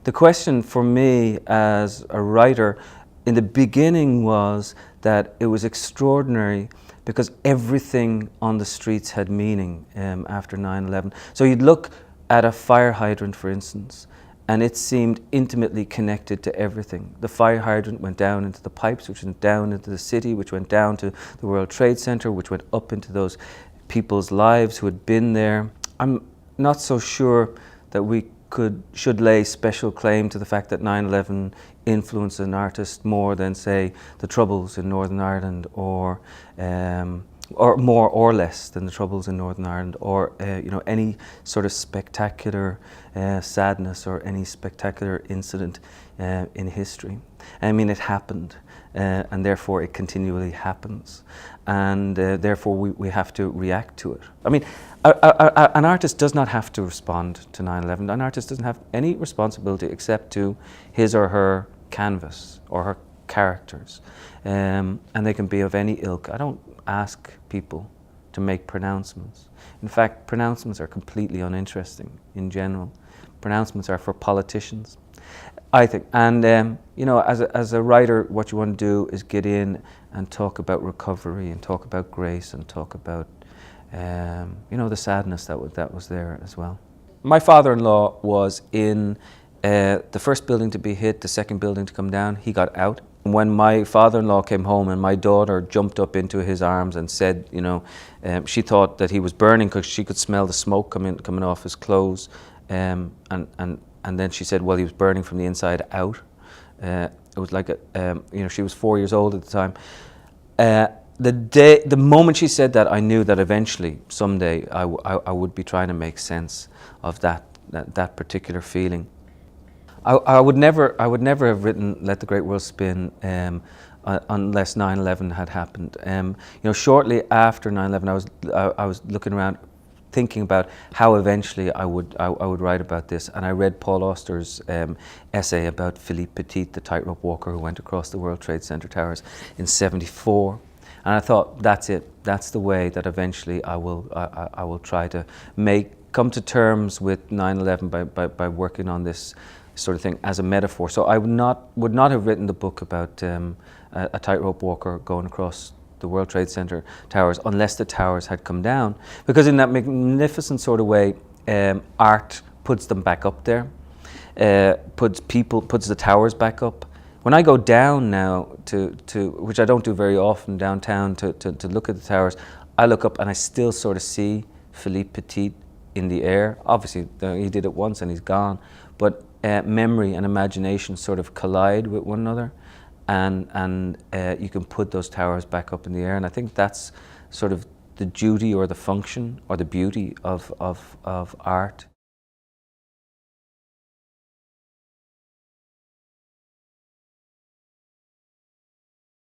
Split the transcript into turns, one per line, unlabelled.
The question for me as a writer in the beginning was that it was extraordinary because everything on the streets had meaning after 9/11. So you'd look at a fire hydrant, for instance, and it seemed intimately connected to everything. The fire hydrant went down into the pipes, which went down into the city, which went down to the World Trade Center, which went up into those people's lives who had been there. I'm not so sure that we should lay special claim to the fact that 9/11 influenced an artist more than, say, the Troubles in Northern Ireland, or more or less than the Troubles in Northern Ireland, or any sort of spectacular sadness or any spectacular incident in history. I mean, it happened, and therefore it continually happens, and therefore we have to react to it. I mean, an artist does not have to respond to 9/11. An artist doesn't have any responsibility except to his or her canvas or her characters, and they can be of any ilk. I don't ask people to make pronouncements. In fact, pronouncements are completely uninteresting in general. Pronouncements are for politicians, I think. And as a writer, what you want to do is get in and talk about recovery and talk about grace and talk about the sadness that was there as well. My father-in-law was in the first building to be hit, the second building to come down. He got out. When my father-in-law came home and my daughter jumped up into his arms and said, she thought that he was burning because she could smell the smoke coming off his clothes, and then she said, well, he was burning from the inside out. It was like she was 4 years old at the time. The moment she said that, I knew that eventually, someday, I would be trying to make sense of that particular feeling. I would never have written "Let the Great World Spin" unless 9/11 had happened. Shortly after 9/11, I was looking around, thinking about how eventually I would write about this, and I read Paul Auster's essay about Philippe Petit, the tightrope walker who went across the World Trade Center towers in '74. And I thought, that's it. That's the way that eventually I will try to come to terms with 9/11 by working on this sort of thing as a metaphor. So I would not have written the book about a tightrope walker going across the World Trade Center towers unless the towers had come down, because in that magnificent sort of way, art puts them back up there, puts the towers back up. When I go down now to which I don't do very often, downtown to look at the towers, I look up and I still sort of see Philippe Petit in the air. Obviously, he did it once and he's gone, but memory and imagination sort of collide with one another, and you can put those towers back up in the air. And I think that's sort of the duty or the function or the beauty of art.